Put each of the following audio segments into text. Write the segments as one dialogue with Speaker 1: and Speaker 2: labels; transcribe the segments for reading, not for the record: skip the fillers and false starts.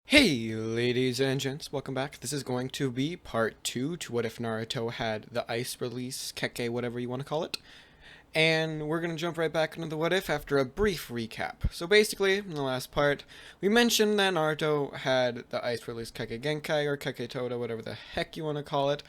Speaker 1: Hey ladies and gents, welcome back. This is going to be part 2 to what if Naruto had the ice release, Keke, whatever you want to call it. And we're going to jump right back into the what if after a brief recap. So basically, in the last part, we mentioned that Naruto had the ice release Keke Genkai or Keke Toda, whatever the heck you want to call it.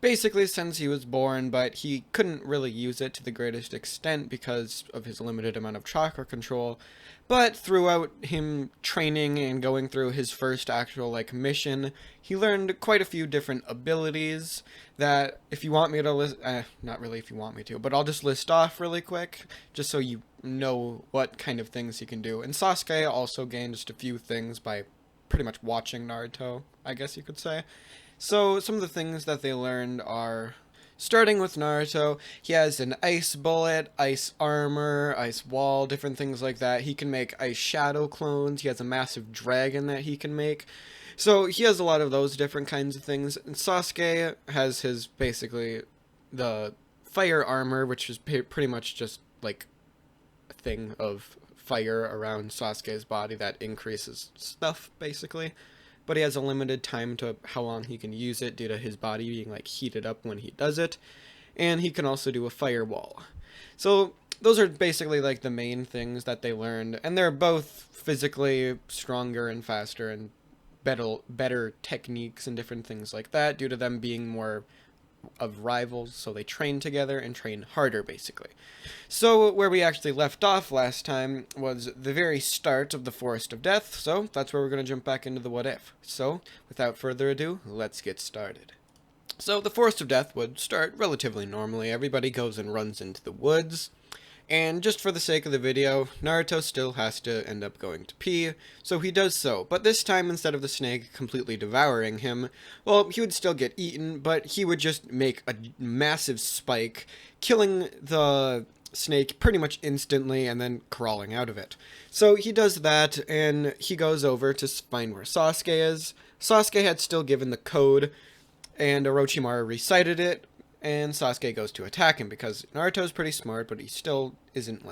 Speaker 1: Basically, since he was born, but he couldn't really use it to the greatest extent because of his limited amount of chakra control. But throughout him training and going through his first actual mission, he learned quite a few different abilities that if you want me to list, not really if you want me to, but I'll just list off really quick, just so you know what kind of things he can do. And Sasuke also gained just a few things by pretty much watching Naruto, I guess you could say. So some of the things that they learned are, starting with Naruto, he has an ice bullet, ice armor, ice wall, different things like that. He can make ice shadow clones. He has a massive dragon that he can make. So he has a lot of those different kinds of things. And Sasuke has his, basically, the fire armor, which is pretty much just like a thing of fire around Sasuke's body that increases stuff, basically. But he has a limited time to how long he can use it due to his body being heated up when he does it. And he can also do a firewall. So those are basically the main things that they learned, and they're both physically stronger and faster and better techniques and different things like that due to them being more of rivals, so they train together and train harder, basically. So where we actually left off last time was the very start of the Forest of Death, so that's where we're going to jump back into the what if. So without further ado, let's get started. So the Forest of Death would start relatively normally. Everybody goes and runs into the woods. And just for the sake of the video, Naruto still has to end up going to pee, so he does so. But this time, instead of the snake completely devouring him, well, he would still get eaten, but he would just make a massive spike, killing the snake pretty much instantly and then crawling out of it. So he does that, and he goes over to find where Sasuke is. Sasuke had still given the code, and Orochimaru recited it, and Sasuke goes to attack him because Naruto's pretty smart, but he still isn't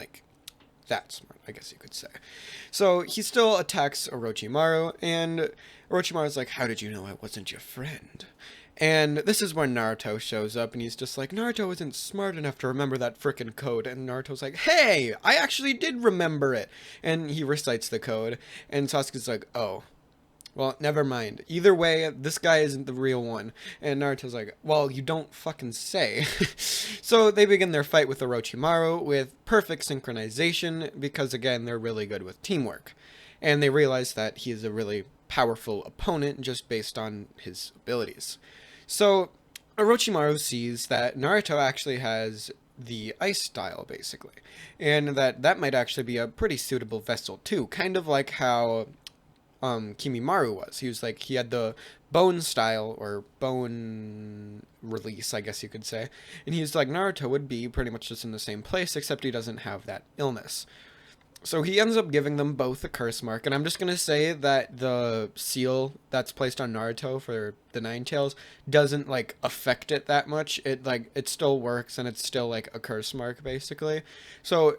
Speaker 1: that smart, I guess you could say. So he still attacks Orochimaru, and Orochimaru's like, "How did you know I wasn't your friend?" And this is when Naruto shows up, and he's just like, "Naruto isn't smart enough to remember that frickin' code." And Naruto's like, "Hey, I actually did remember it." And he recites the code, and Sasuke's like, "Oh. Well, never mind. Either way, this guy isn't the real one." And Naruto's like, "Well, you don't fucking say." So they begin their fight with Orochimaru with perfect synchronization because, again, they're really good with teamwork. And they realize that he is a really powerful opponent just based on his abilities. So Orochimaru sees that Naruto actually has the ice style, basically. And that might actually be a pretty suitable vessel, too. Kind of like how Kimimaru was. He had the bone style or bone release, I guess you could say. And he's like, Naruto would be pretty much just in the same place, except he doesn't have that illness. So he ends up giving them both a curse mark, and I'm just gonna say that the seal that's placed on Naruto for the Nine Tails doesn't affect it that much. It still works, and it's still a curse mark basically. So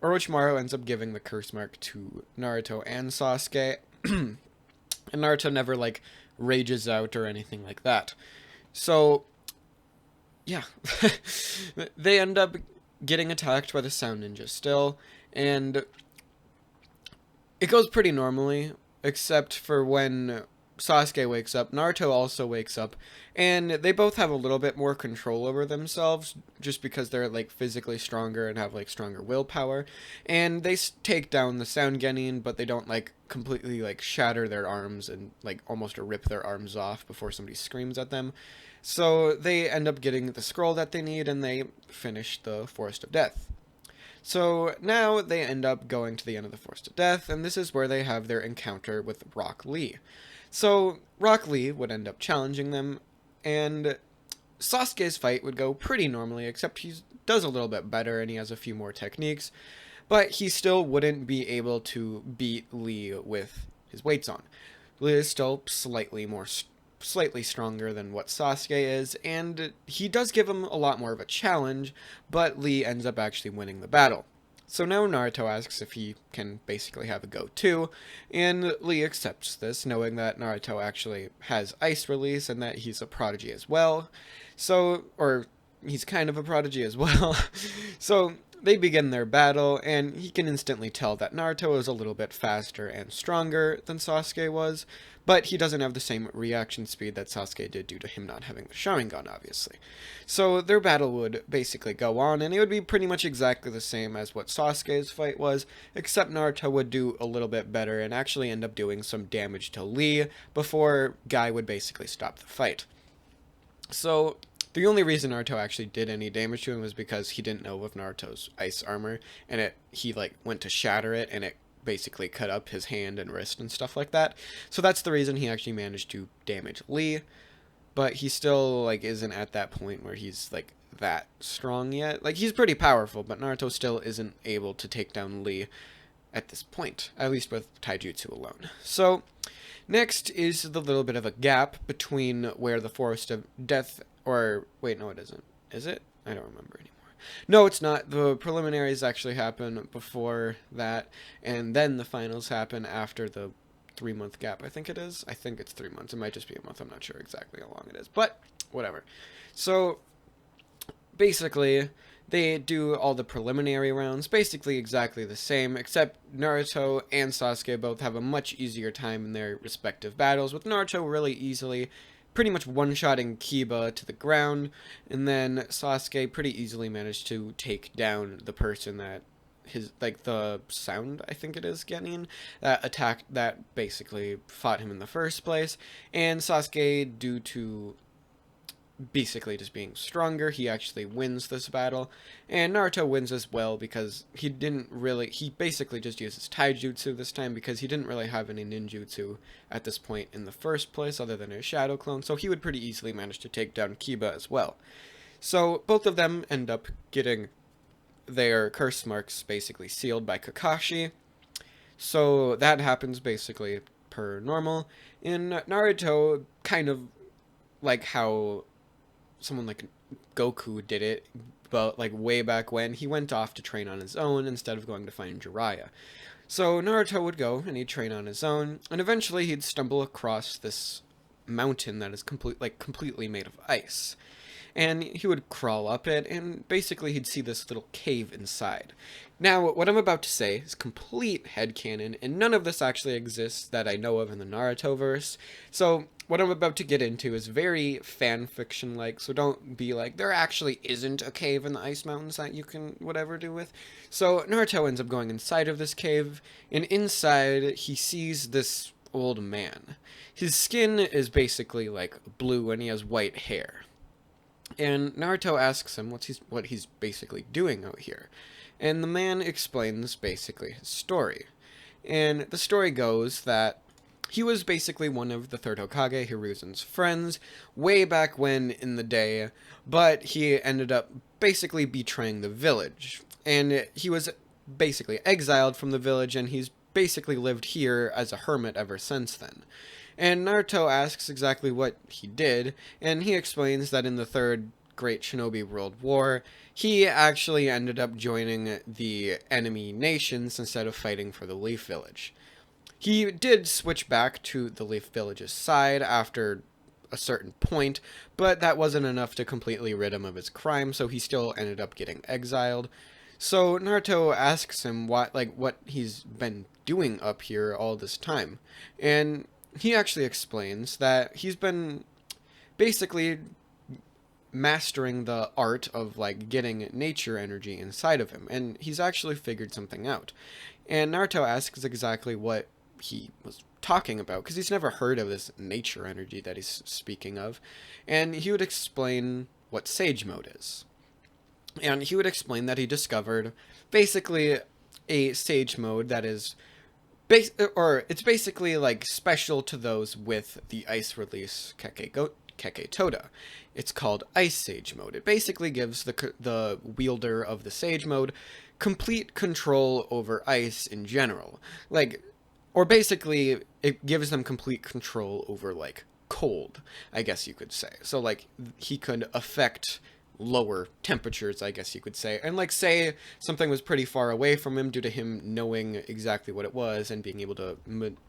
Speaker 1: Orochimaru ends up giving the curse mark to Naruto and Sasuke. And Naruto never rages out or anything like that. So yeah, they end up getting attacked by the Sound Ninja still, and it goes pretty normally, except for when Sasuke wakes up. Naruto also wakes up, and they both have a little bit more control over themselves just because they're physically stronger and have stronger willpower, and they take down the Sound Genin, but they don't completely shatter their arms and almost rip their arms off before somebody screams at them. So they end up getting the scroll that they need, and they finish the Forest of Death. So now they end up going to the end of the Forest of Death, and this is where they have their encounter with Rock Lee. So Rock Lee would end up challenging them, and Sasuke's fight would go pretty normally, except he does a little bit better and he has a few more techniques, but he still wouldn't be able to beat Lee with his weights on. Lee is still slightly stronger than what Sasuke is, and he does give him a lot more of a challenge, but Lee ends up actually winning the battle. So now Naruto asks if he can basically have a go too, and Lee accepts this, knowing that Naruto actually has ice release and that he's a prodigy as well. So, or he's kind of a prodigy as well. So they begin their battle, and he can instantly tell that Naruto is a little bit faster and stronger than Sasuke was, but he doesn't have the same reaction speed that Sasuke did due to him not having the Sharingan, obviously. So their battle would basically go on, and it would be pretty much exactly the same as what Sasuke's fight was, except Naruto would do a little bit better and actually end up doing some damage to Lee before Guy would basically stop the fight. So the only reason Naruto actually did any damage to him was because he didn't know of Naruto's ice armor, and he like went to shatter it, and it basically cut up his hand and wrist and stuff like that. So that's the reason he actually managed to damage Lee, but he still like isn't at that point where he's like that strong yet. Like, he's pretty powerful, but Naruto still isn't able to take down Lee at this point, at least with taijutsu alone. So next is the little bit of a gap between where the Forest of Death, or wait, no, it isn't. Is it? I don't remember anymore. No, it's not. The preliminaries actually happen before that, and then the finals happen after the 3-month gap, I think it is. I think it's 3 months. It might just be a month. I'm not sure exactly how long it is, but whatever. So basically, they do all the preliminary rounds, basically exactly the same, except Naruto and Sasuke both have a much easier time in their respective battles, with Naruto really easily pretty much one-shotting Kiba to the ground, and then Sasuke pretty easily managed to take down the person that the sound, I think it is, getting that attack that basically fought him in the first place. And Sasuke, due to basically just being stronger, he actually wins this battle, and Naruto wins as well because he basically just uses taijutsu this time because he didn't really have any ninjutsu at this point in the first place other than his shadow clone, so he would pretty easily manage to take down Kiba as well. So both of them end up getting their curse marks basically sealed by Kakashi, so that happens basically per normal. In Naruto, kind of like how someone like Goku did it, but like way back when, he went off to train on his own instead of going to find Jiraiya. So Naruto would go and he'd train on his own, and eventually he'd stumble across this mountain that is completely made of ice. And he would crawl up it, and basically he'd see this little cave inside. Now, what I'm about to say is complete headcanon, and none of this actually exists that I know of in the Naruto-verse. So what I'm about to get into is very fan-fiction-like, so don't be like, there actually isn't a cave in the Ice Mountains that you can whatever do with. So Naruto ends up going inside of this cave, and inside he sees this old man. His skin is basically like blue, and he has white hair. And Naruto asks him what he's basically doing out here. And the man explains basically his story. And the story goes that he was basically one of the third Hokage, Hiruzen's friends, way back when in the day, but he ended up basically betraying the village. And he was basically exiled from the village, and he's basically lived here as a hermit ever since then. And Naruto asks exactly what he did, and he explains that in the Third Great Shinobi World War, he actually ended up joining the enemy nations instead of fighting for the Leaf Village. He did switch back to the Leaf Village's side after a certain point, but that wasn't enough to completely rid him of his crime, so he still ended up getting exiled. So Naruto asks him what he's been doing up here all this time, and he actually explains that he's been basically mastering the art of like getting nature energy inside of him, and he's actually figured something out. And Naruto asks exactly what he was talking about, because he's never heard of this nature energy that he's speaking of, and he would explain what Sage Mode is. And he would explain that he discovered basically a Sage Mode that is it's basically like special to those with the ice release Keke Toda. It's called Ice Sage Mode. It basically gives the wielder of the Sage Mode complete control over ice in general. Or basically, it gives them complete control over, like, cold, I guess you could say. So, like, he could affect lower temperatures, I guess you could say. And like say something was pretty far away from him due to him knowing exactly what it was and being able to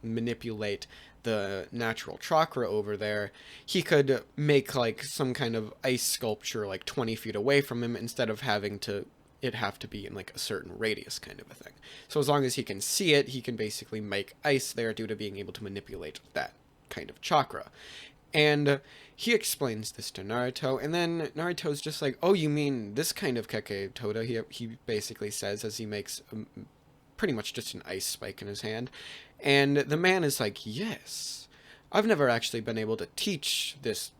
Speaker 1: manipulate the natural chakra over there, he could make like some kind of ice sculpture like 20 feet away from him instead of having to it have to be in like a certain radius kind of a thing. So as long as he can see it, he can basically make ice there due to being able to manipulate that kind of chakra. And he explains this to Naruto, and then Naruto's just like, oh, you mean this kind of Keke Toda? He basically says as he makes pretty much just an ice spike in his hand. And the man is like, yes, I've never actually been able to teach this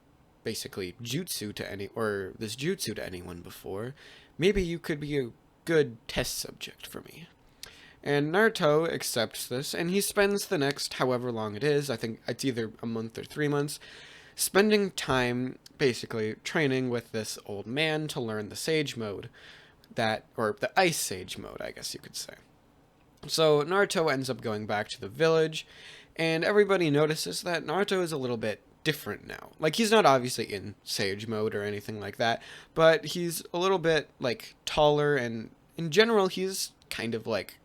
Speaker 1: basically jutsu to this jutsu to anyone before. Maybe you could be a good test subject for me. And Naruto accepts this, and he spends the next however long it is, I think it's either a month or 3 months, spending time basically training with this old man to learn the Sage mode, or the Ice Sage mode, I guess you could say. So Naruto ends up going back to the village, and everybody notices that Naruto is a little bit different now. Like, he's not obviously in Sage mode or anything like that, but he's a little bit, like, taller, and in general, he's kind of like,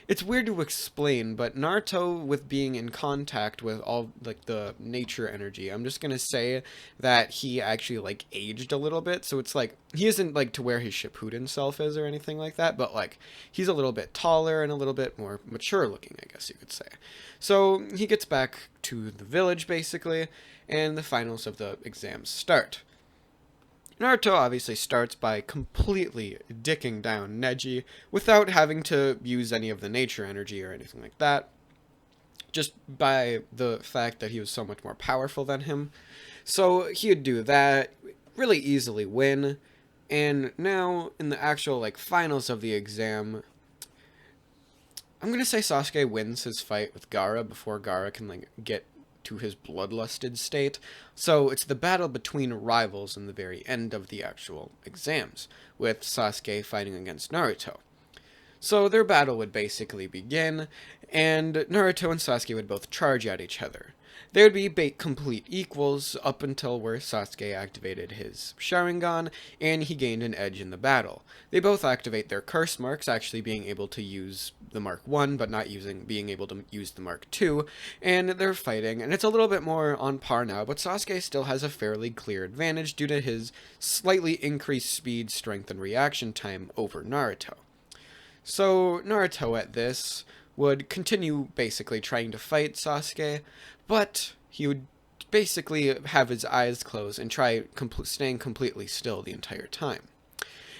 Speaker 1: it's weird to explain, but Naruto, with being in contact with all, like, the nature energy, I'm just gonna say that he actually, like, aged a little bit, so it's like, he isn't, like, to where his Shippuden self is or anything like that, but, like, he's a little bit taller and a little bit more mature looking, I guess you could say. So, he gets back to the village, basically, and the finals of the exams start. Naruto obviously starts by completely dicking down Neji without having to use any of the nature energy or anything like that, just by the fact that he was so much more powerful than him. So he'd do that, really easily win, and now in the actual like finals of the exam, I'm gonna say Sasuke wins his fight with Gaara before Gaara can like get to his bloodlusted state. So it's the battle between rivals in the very end of the actual exams, with Sasuke fighting against Naruto. So their battle would basically begin, and Naruto and Sasuke would both charge at each other. They would be complete equals up until where Sasuke activated his Sharingan, and he gained an edge in the battle. They both activate their curse marks, actually being able to use the Mark 1, but not being able to use the Mark 2, and they're fighting, and it's a little bit more on par now, but Sasuke still has a fairly clear advantage due to his slightly increased speed, strength, and reaction time over Naruto. So Naruto at this would continue basically trying to fight Sasuke, but he would basically have his eyes closed and try staying completely still the entire time.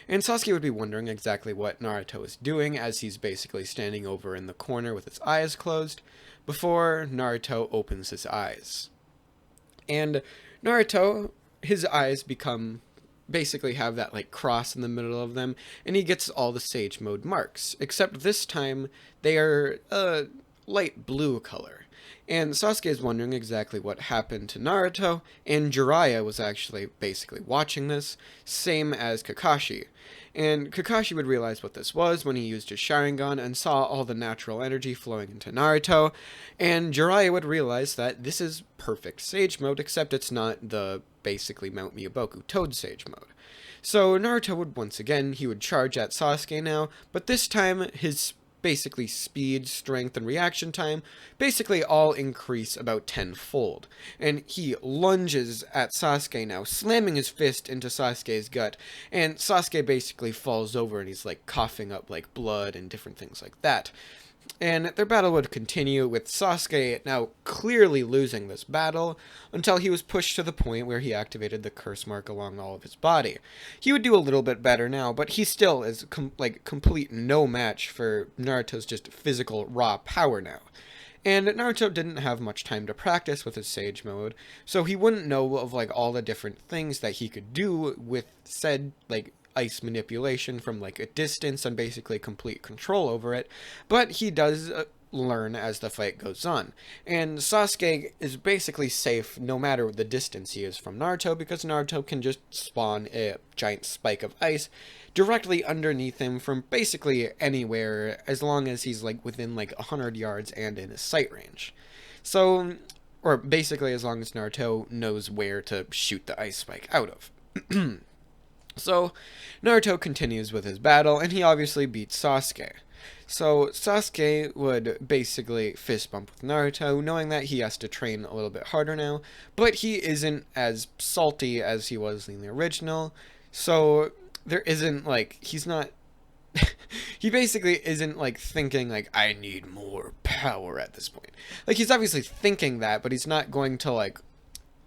Speaker 1: And Sasuke would be wondering exactly what Naruto is doing as he's basically standing over in the corner with his eyes closed before Naruto opens his eyes. And Naruto, his eyes basically have that like cross in the middle of them, and he gets all the Sage mode marks, except this time they are a light blue color. And Sasuke is wondering exactly what happened to Naruto, and Jiraiya was actually basically watching this, same as Kakashi. And Kakashi would realize what this was when he used his Sharingan and saw all the natural energy flowing into Naruto, and Jiraiya would realize that this is perfect Sage mode, except it's not the basically Mount Miyaboku Toad Sage mode. So Naruto would once again, he would charge at Sasuke now, but this time his basically speed, strength, and reaction time basically all increase about tenfold. And he lunges at Sasuke now, slamming his fist into Sasuke's gut, and Sasuke basically falls over and he's like coughing up like blood and different things like that. And their battle would continue, with Sasuke now clearly losing this battle, until he was pushed to the point where he activated the curse mark along all of his body. He would do a little bit better now, but he still is complete no match for Naruto's just physical raw power now. And Naruto didn't have much time to practice with his Sage mode, so he wouldn't know of like all the different things that he could do with said like ice manipulation from like a distance and basically complete control over it, but he does learn as the fight goes on. And Sasuke is basically safe no matter the distance he is from Naruto, because Naruto can just spawn a giant spike of ice directly underneath him from basically anywhere, as long as he's like within like 100 yards and in his sight range. So, or basically as long as Naruto knows where to shoot the ice spike out of. So Naruto continues with his battle, and he obviously beats Sasuke. So Sasuke would basically fist bump with Naruto, knowing that he has to train a little bit harder now, but he isn't as salty as he was in the original. So there isn't like he's not he basically isn't like thinking like I need more power at this point. Like he's obviously thinking that, but he's not going to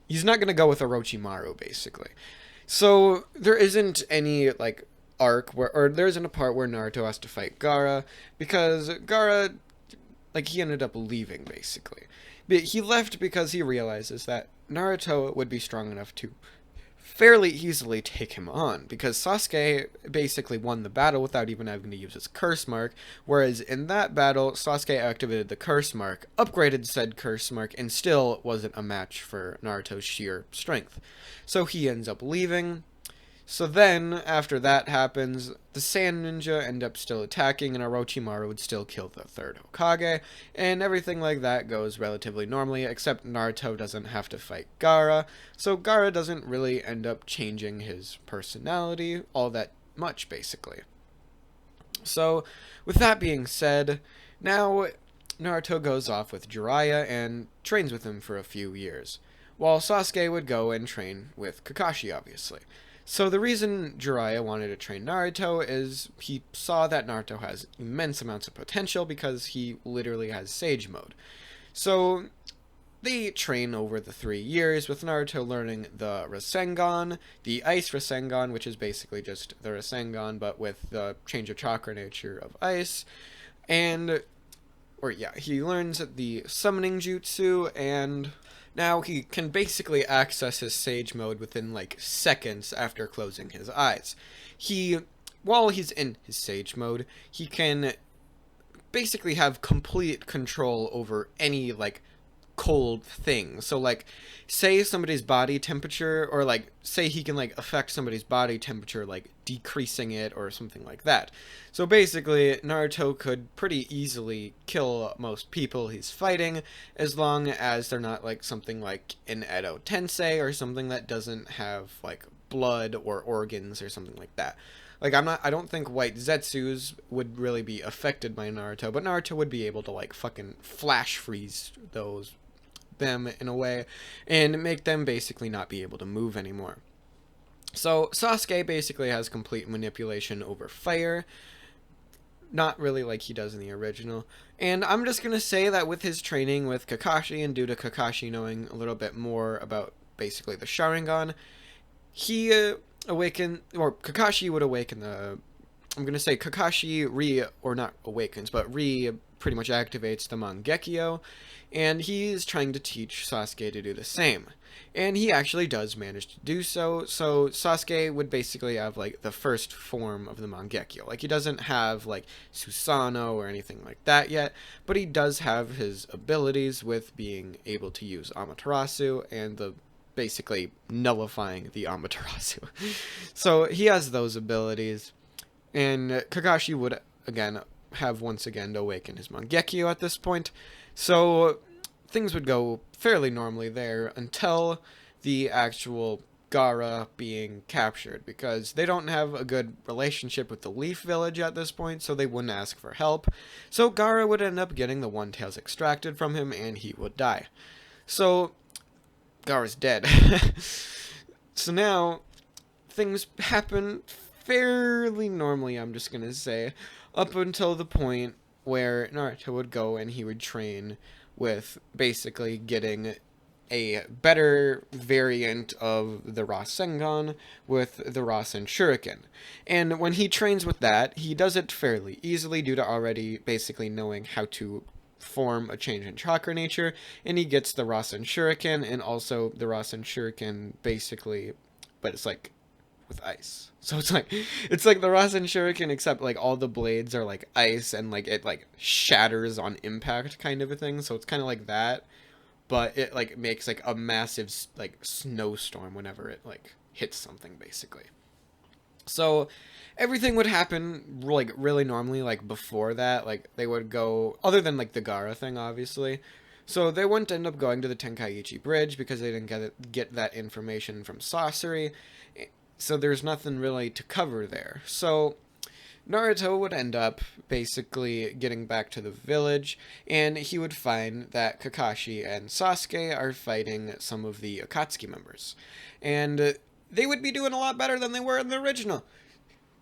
Speaker 1: he's not going to go with Orochimaru basically. So there isn't any like arc where, or there isn't a part where Naruto has to fight Gaara, because Gaara, like, he ended up leaving basically. But he left because he realizes that Naruto would be strong enough to fairly easily take him on, because Sasuke basically won the battle without even having to use his curse mark, whereas in that battle, Sasuke activated the curse mark, upgraded said curse mark, and still wasn't a match for Naruto's sheer strength. So he ends up leaving. So then, after that happens, the Sand Ninja end up still attacking, and Orochimaru would still kill the third Hokage, and everything like that goes relatively normally, except Naruto doesn't have to fight Gaara, so Gaara doesn't really end up changing his personality all that much, basically. So, with that being said, now Naruto goes off with Jiraiya and trains with him for a few years, while Sasuke would go and train with Kakashi, obviously. So the reason Jiraiya wanted to train Naruto is he saw that Naruto has immense amounts of potential because he literally has Sage Mode. So they train over the 3 years, with Naruto learning the Rasengan, the Ice Rasengan, which is basically just the Rasengan but with the change of chakra nature of ice, and, or yeah, he learns the Summoning Jutsu, and now he can basically access his Sage Mode within like seconds after closing his eyes. While he's in his Sage Mode, he can basically have complete control over any like cold thing. So like, say somebody's body temperature, or like say he can like affect somebody's body temperature, like decreasing it or something like that. So basically Naruto could pretty easily kill most people he's fighting, as long as they're not like something like an Edo Tensei or something that doesn't have like blood or organs or something like that. Like, I don't think white Zetsus would really be affected by Naruto, but Naruto would be able to like fucking flash freeze them in a way and make them basically not be able to move anymore. So Sasuke basically has complete manipulation over fire, not really like he does in the original. And I'm just gonna say that with his training with Kakashi, and due to Kakashi knowing a little bit more about basically the Sharingan, he Kakashi would awaken the, I'm gonna say Kakashi or not awakens, but pretty much activates the Mangekyo, and he's trying to teach Sasuke to do the same. And he actually does manage to do so, so Sasuke would basically have like the first form of the Mangekyo. Like, he doesn't have like Susanoo or anything like that yet, but he does have his abilities with being able to use Amaterasu and the basically nullifying the Amaterasu. So he has those abilities, and Kakashi would again have once again to awaken his Mangekyo at this point. So things would go fairly normally there until the actual Gaara being captured, because they don't have a good relationship with the Leaf Village at this point, so they wouldn't ask for help. So Gaara would end up getting the One Tails extracted from him, and he would die. So Gaara's dead. So now things happen fairly normally, I'm just gonna say, up until the point where Naruto would go and he would train with basically getting a better variant of the Rasengan with the Rasen Shuriken. And when he trains with that, he does it fairly easily due to already basically knowing how to form a change in chakra nature, and he gets the Rasen Shuriken, and also the Rasen Shuriken basically, but it's like with ice. So it's like the Rasen Shuriken, except like all the blades are like ice, and like it like shatters on impact kind of a thing. So it's kind of like that, but it like makes like a massive like snowstorm whenever it like hits something basically. So everything would happen like really normally, like before that, like they would go, other than like the Gaara thing obviously. So they wouldn't end up going to the Tenkaichi Bridge because they didn't get that information from Sasori. so there's nothing really to cover there. So Naruto would end up basically getting back to the village, and he would find that Kakashi and Sasuke are fighting some of the Akatsuki members. And they would be doing a lot better than they were in the original.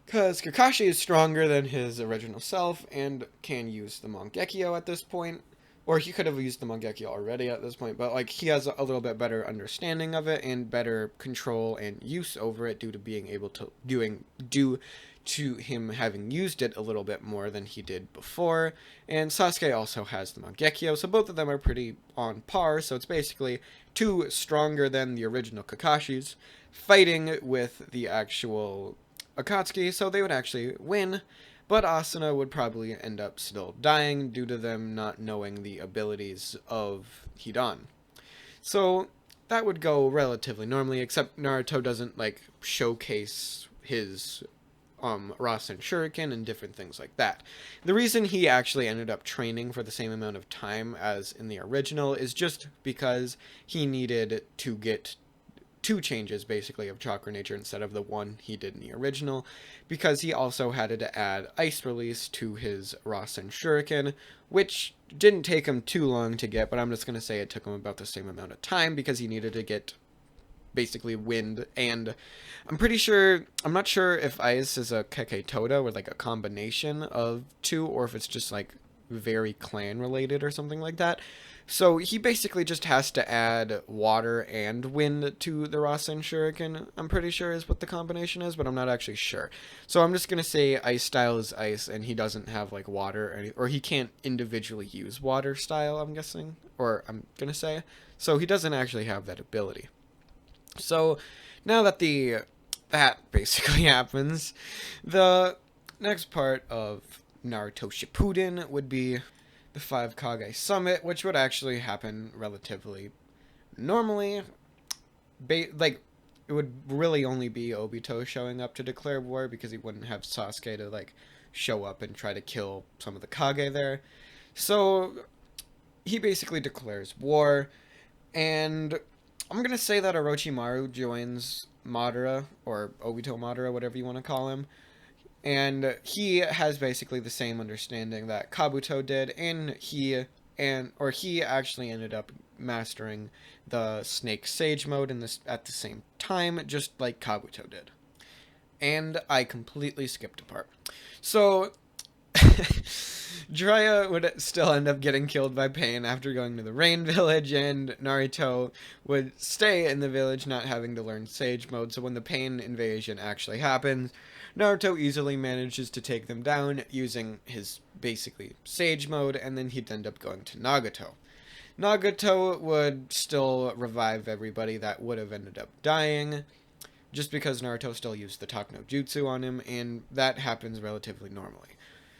Speaker 1: Because Kakashi is stronger than his original self and can use the Mangekyo at this point. Or he could have used the Mangekyo already at this point, but like he has a little bit better understanding of it and better control and use over it due to being able to due to him having used it a little bit more than he did before. And Sasuke also has the Mangekyo, so both of them are pretty on par. So it's basically two stronger than the original Kakashis fighting with the actual Akatsuki, so they would actually win, but Asuna would probably end up still dying due to them not knowing the abilities of Hidan. So that would go relatively normally, except Naruto doesn't like showcase his Rasen Shuriken and different things like that. The reason he actually ended up training for the same amount of time as in the original is just because he needed to get two changes basically of chakra nature instead of the one he did in the original, because he also had to add ice release to his Rasen Shuriken, which didn't take him too long to get, but I'm just going to say it took him about the same amount of time because he needed to get basically wind, and I'm not sure if ice is a Keke Toda or like a combination of two, or if it's just like very clan related or something like that. So he basically just has to add water and wind to the Rasen Shuriken, I'm pretty sure is what the combination is, but I'm not actually sure. So I'm just going to say ice style is ice, and he doesn't have like water, or he can't individually use water style, I'm guessing, or I'm going to say. So he doesn't actually have that ability. So now that that basically happens, the next part of Naruto Shippuden would be the 5 Kage Summit, which would actually happen relatively normally. Like, it would really only be Obito showing up to declare war, because he wouldn't have Sasuke to, like, show up and try to kill some of the Kage there. So, he basically declares war, and I'm gonna say that Orochimaru joins Madara, or Obito Madara, whatever you want to call him. And he has basically the same understanding that Kabuto did, and he actually ended up mastering the Snake Sage mode at the same time, just like Kabuto did. And I completely skipped a part. So Jiraiya would still end up getting killed by Pain after going to the Rain Village, and Naruto would stay in the village not having to learn Sage mode. So when the Pain invasion actually happens, Naruto easily manages to take them down using his basically Sage mode, and then he'd end up going to Nagato. Nagato would still revive everybody that would have ended up dying, just because Naruto still used the Talk No Jutsu on him, and that happens relatively normally.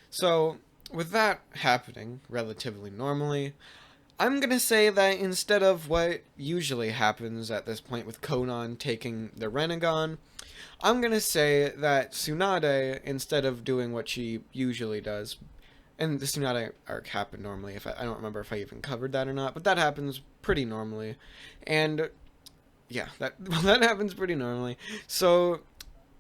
Speaker 1: So, with that happening relatively normally, I'm gonna say that instead of what usually happens at this point with Konan taking the Rinnegan, I'm gonna say that Tsunade, instead of doing what she usually does, and the Tsunade arc happened normally, I don't remember if I even covered that or not, but that happens pretty normally, and yeah, that happens pretty normally. So,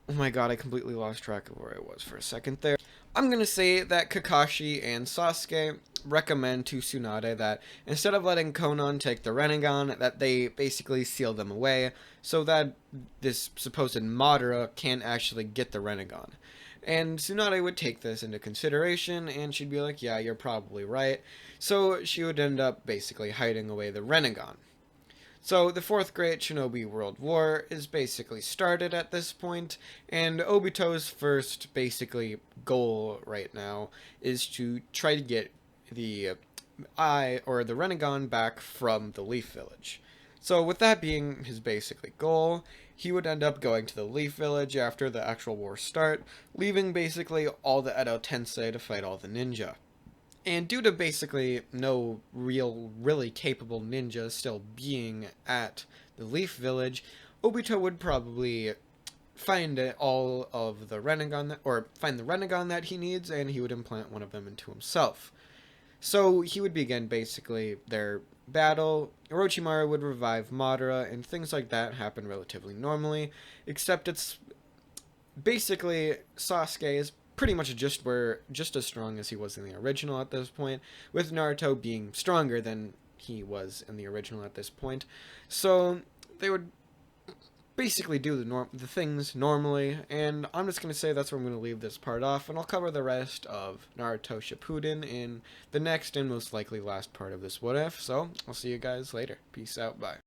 Speaker 1: oh my god, I completely lost track of where I was for a second there. I'm gonna say that Kakashi and Sasuke recommend to Tsunade that instead of letting Konan take the Rinnegan, that they basically seal them away so that this supposed Madara can't actually get the Rinnegan. And Tsunade would take this into consideration, and she'd be like, yeah, you're probably right. So she would end up basically hiding away the Rinnegan. So the Fourth Great Shinobi World War is basically started at this point, and Obito's first basically goal right now is to try to get the the Rinnegan back from the Leaf Village. So with that being his basically goal, he would end up going to the Leaf Village after the actual war start, leaving basically all the Edo Tensei to fight all the ninja. And due to basically no really capable ninjas still being at the Leaf Village, Obito would probably find all of the Rinnegan, or find the Rinnegan that he needs, and he would implant one of them into himself. So he would begin basically their battle, Orochimaru would revive Madara, and things like that happen relatively normally, except it's basically Sasuke is pretty much just as strong as he was in the original at this point, with Naruto being stronger than he was in the original at this point. So they would basically do the things normally, and I'm just going to say that's where I'm going to leave this part off, and I'll cover the rest of Naruto Shippuden in the next and most likely last part of this What If, so I'll see you guys later. Peace out, bye.